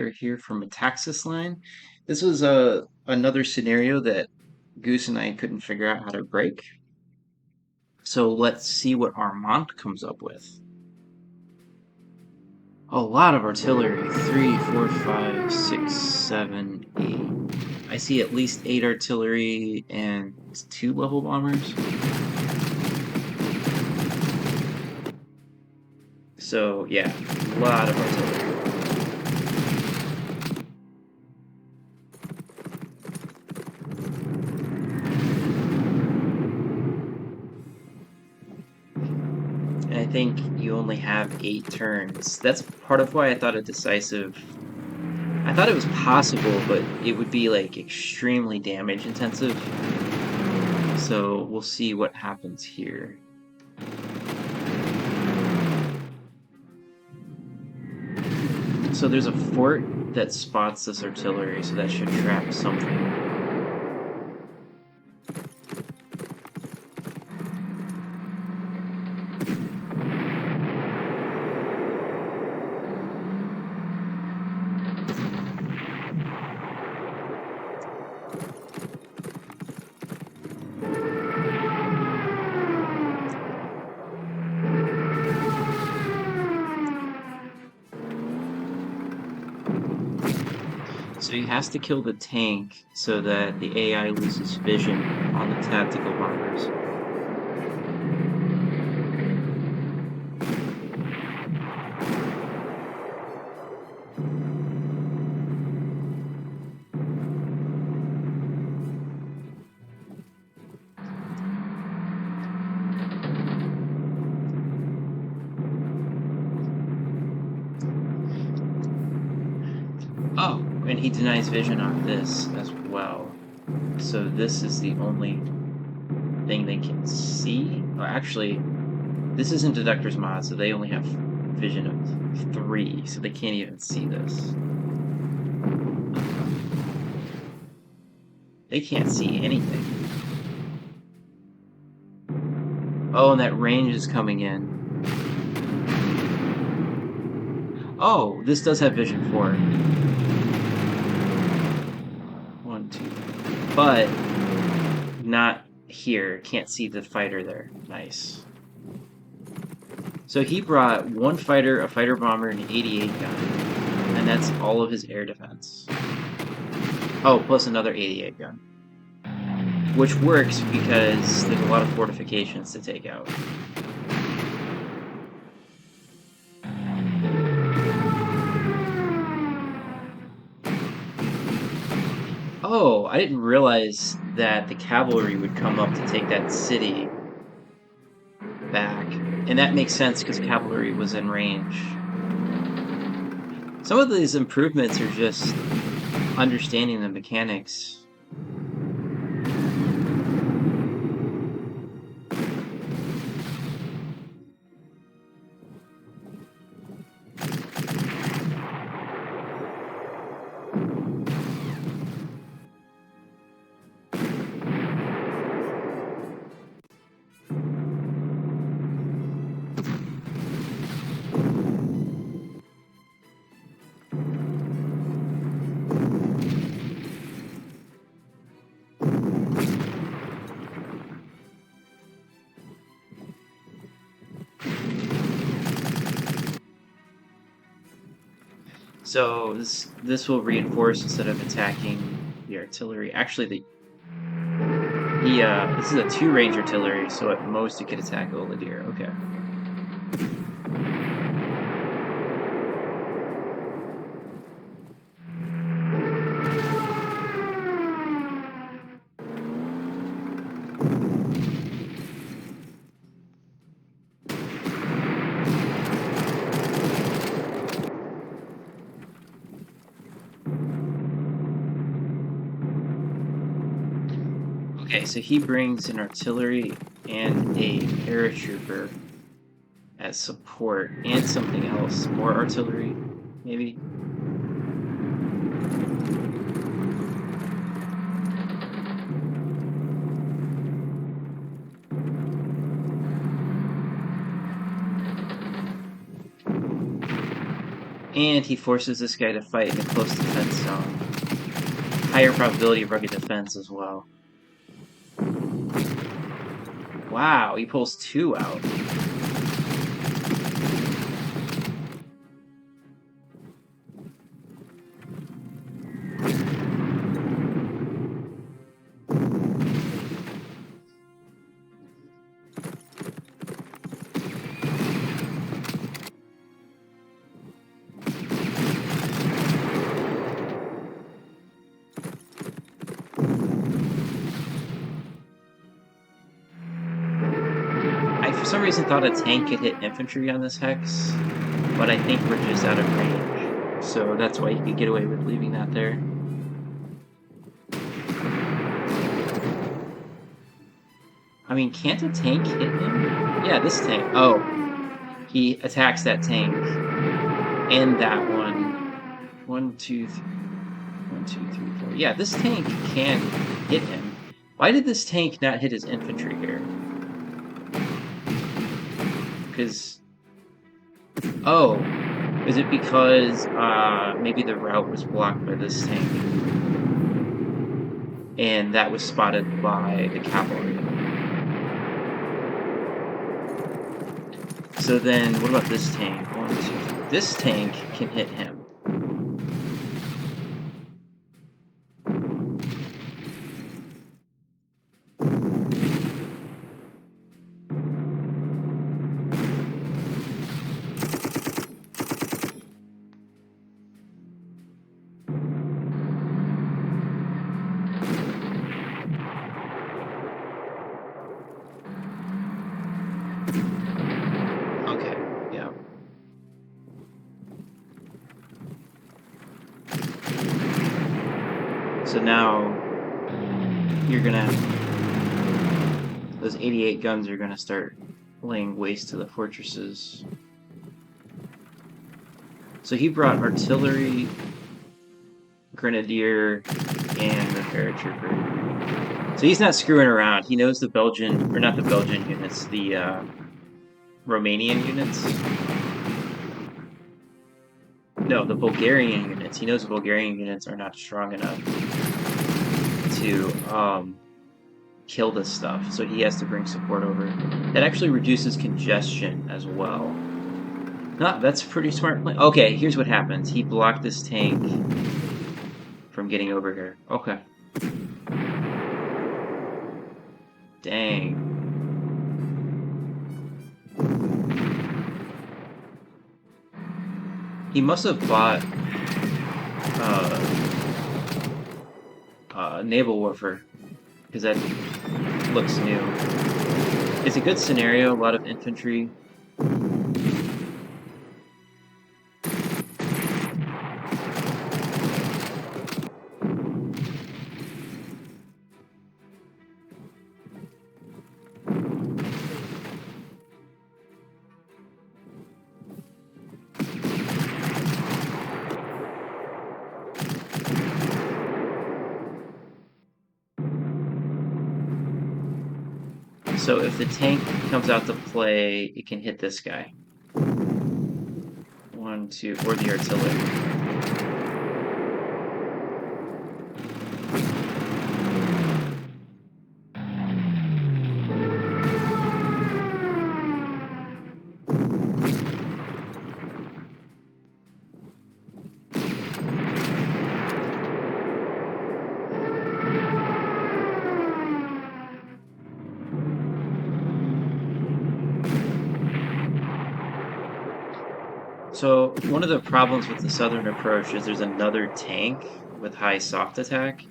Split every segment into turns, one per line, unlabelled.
We're here from Metexas line. This was another scenario that Goose and I couldn't figure out how to break. So let's see what Armant comes up with. A lot of artillery. 3, 4, 5, 6, 7, 8. I see at least 8 artillery and 2 level bombers. So yeah, a lot of artillery. And I think you only have 8 turns. That's part of why I thought a decisive... I thought it was possible, but it would be like extremely damage intensive. So we'll see what happens here. So there's a fort that spots this artillery, so that should trap something. So he has to kill the tank so that the AI loses vision on the tactical bombers. Oh, and he denies vision on this as well. So this is the only thing they can see. Well, actually, this isn't Deductor's Mod, so they only have vision of 3, so they can't even see this. They can't see anything. Oh, and that range is coming in. Oh, this does have vision 4. 1, 2. But not here. Can't see the fighter there. Nice. So he brought 1 fighter, a fighter bomber, and an 88 gun. And that's all of his air defense. Oh, plus another 88 gun. Which works because there's a lot of fortifications to take out. Oh, I didn't realize that the cavalry would come up to take that city back. And that makes sense because cavalry was in range. Some of these improvements are just understanding the mechanics. So this will reinforce instead of attacking the artillery. Actually, this is a 2-range artillery, so at most it could attack Oladir. Okay. Okay, so he brings an artillery and a paratrooper as support, and something else. More artillery, maybe? And he forces this guy to fight in a close defense zone. Higher probability of rugged defense as well. Wow, he pulls 2 out. I, for some reason, thought a tank could hit infantry on this hex, but I think we're just out of range. So that's why he could get away with leaving that there. I mean, can't a tank hit him? Yeah, this tank. Oh, he attacks that tank. And that one. 1, 2, 3. 1, 2, 3, 4. Yeah, this tank can hit him. Why did this tank not hit his infantry here? Because... Oh. Is it because maybe the route was blocked by this tank? And that was spotted by the cavalry. So then, what about this tank? 1, 2, 3. This tank can hit him. Okay, yeah. So now you're gonna those 88 guns are gonna start laying waste to the fortresses. So he brought artillery, grenadier, and the paratrooper. So he's not screwing around. He knows the Belgian, or not the Belgian units, the Romanian units. No, the Bulgarian units. He knows the Bulgarian units are not strong enough to kill this stuff, so he has to bring support over. That actually reduces congestion as well. No, that's a pretty smart plan. Okay, here's what happens. He blocked this tank from getting over here. Okay. Dang. He must have bought naval warfare, because that looks new. It's a good scenario, a lot of infantry. So if the tank comes out to play, it can hit this guy. 1, 2, or the artillery. So one of the problems with the southern approach is there's another tank with high soft attack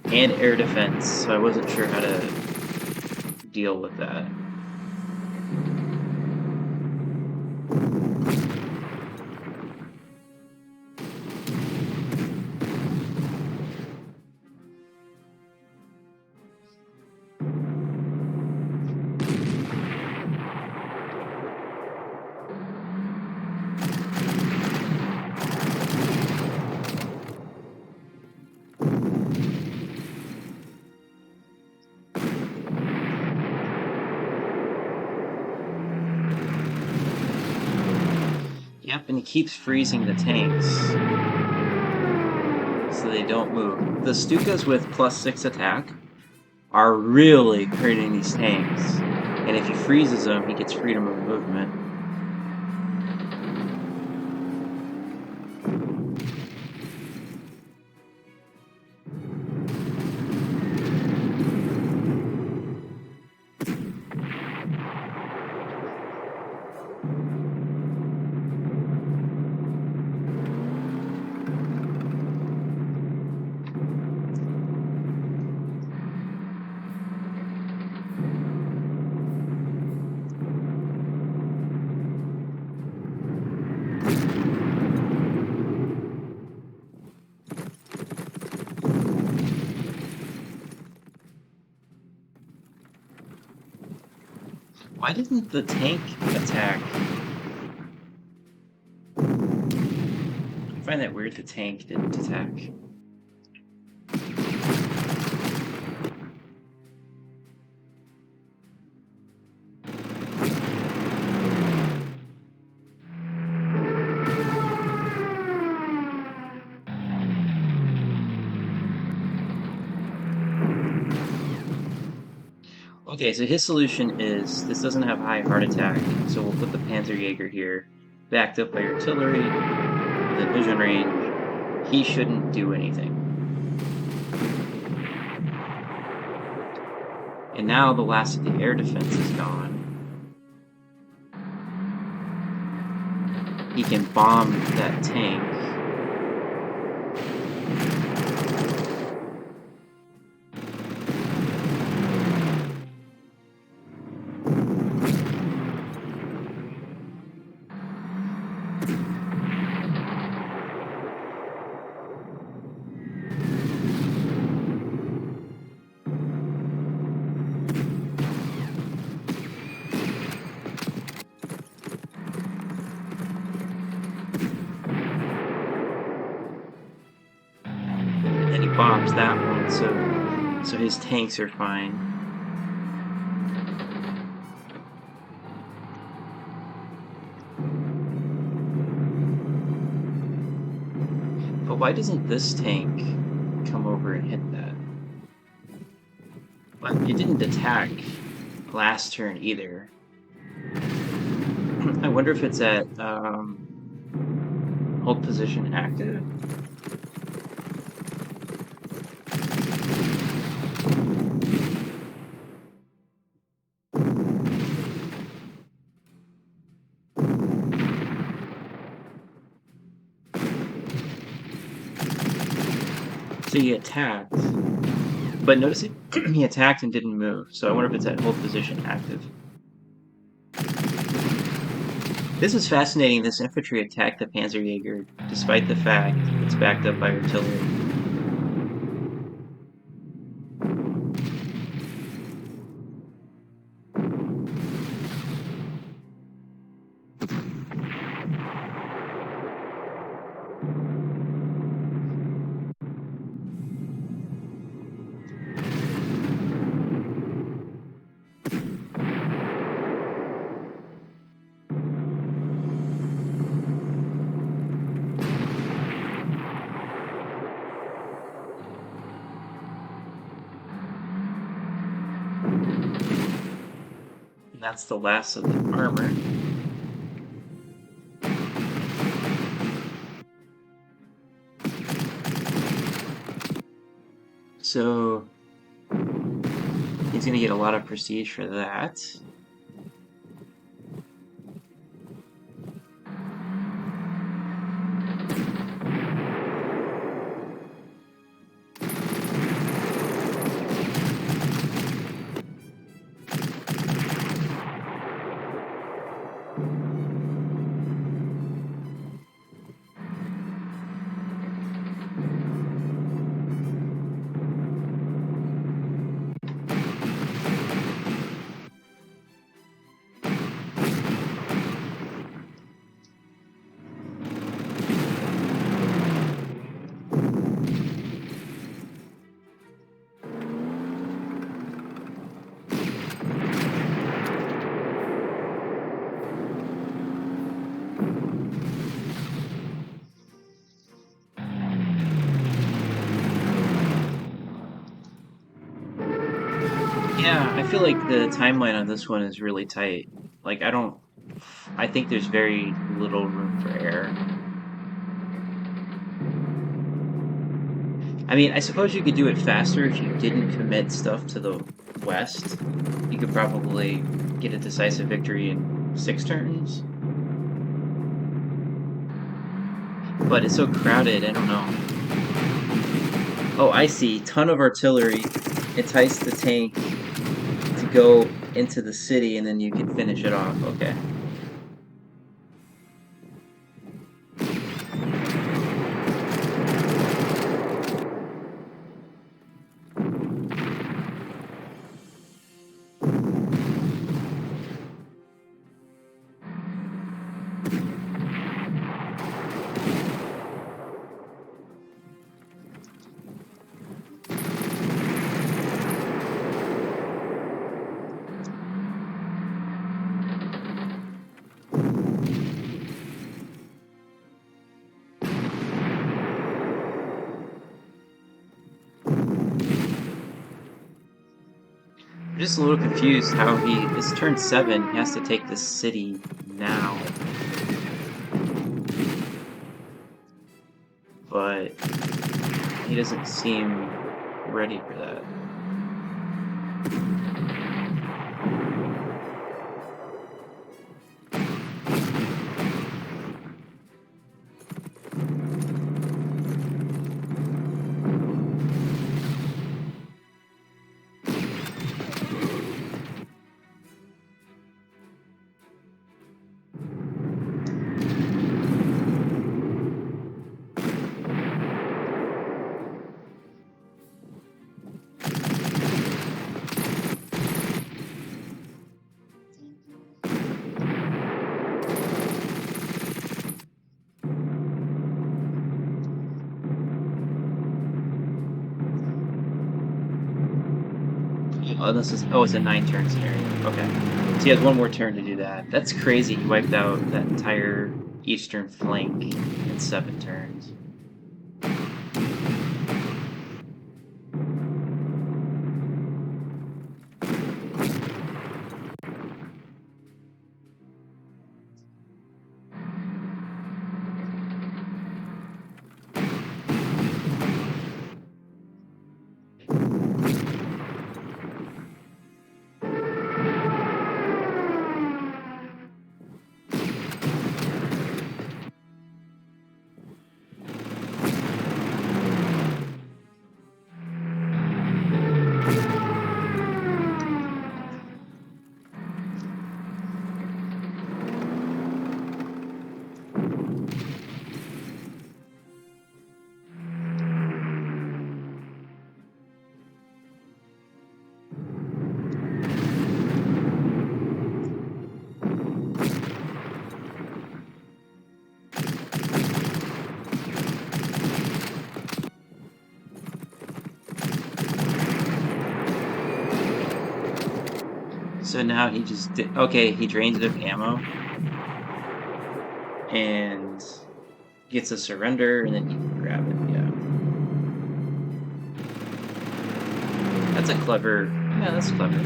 and air defense, so I wasn't sure how to deal with that. Yep, and he keeps freezing the tanks so they don't move. The Stukas with +6 attack are really hurting these tanks. And if he freezes them, he gets freedom of movement. Why didn't the tank attack? I find that weird the tank didn't attack. Okay, so his solution is this doesn't have high heart attack, so we'll put the Panzerjäger here, backed up by artillery, with a vision range. He shouldn't do anything. And now the last of the air defense is gone. He can bomb that tank. And he bombs that one, so his tanks are fine. But why doesn't this tank come over and hit that? But it didn't attack last turn either. I wonder if it's at hold position active. So he attacked, but notice he attacked and didn't move, so I wonder if it's at hold position active. This is fascinating. This infantry attacked the Panzerjäger, despite the fact it's backed up by artillery. And that's the last of the armor. So he's going to get a lot of prestige for that. Yeah, I feel like the timeline on this one is really tight. Like, I think there's very little room for error. I mean, I suppose you could do it faster if you didn't commit stuff to the west. You could probably get a decisive victory in 6 turns, but it's so crowded, I don't know. Oh, I see. Ton of artillery. Entice the tank to go into the city, and then you can finish it off. Okay. I'm just a little confused how it's turn 7, he has to take this city now. But he doesn't seem ready for that. Oh, it's a 9 turn scenario. Okay. So he has one more turn to do that. That's crazy. He wiped out that entire eastern flank in 7 turns. So now he just did. Okay, he drains it of ammo and gets a surrender, and then he can grab it. Yeah. That's a clever. Yeah, that's clever.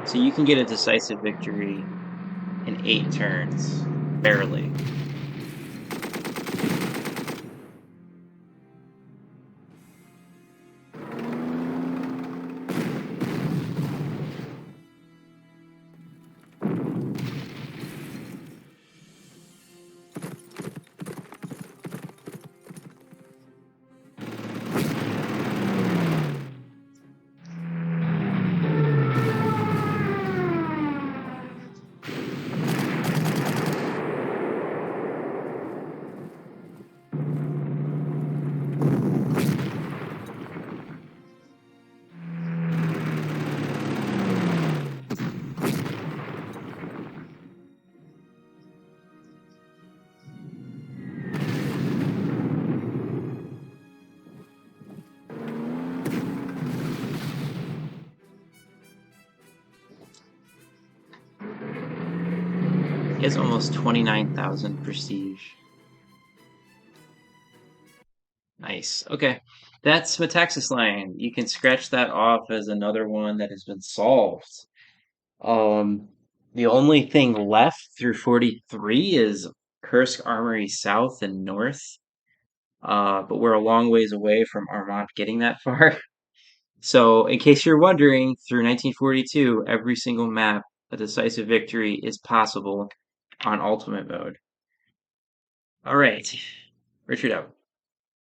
So you can get a decisive victory in 8 turns, barely. He has almost 29,000 prestige. Nice. Okay. That's Metexas line. You can scratch that off as another one that has been solved. Um, the only thing left through 43 is Kursk Armory South and North. But we're a long ways away from Armant getting that far. So, in case you're wondering, through 1942, every single map, a decisive victory is possible on Ultimate Mode. All right, Richard out.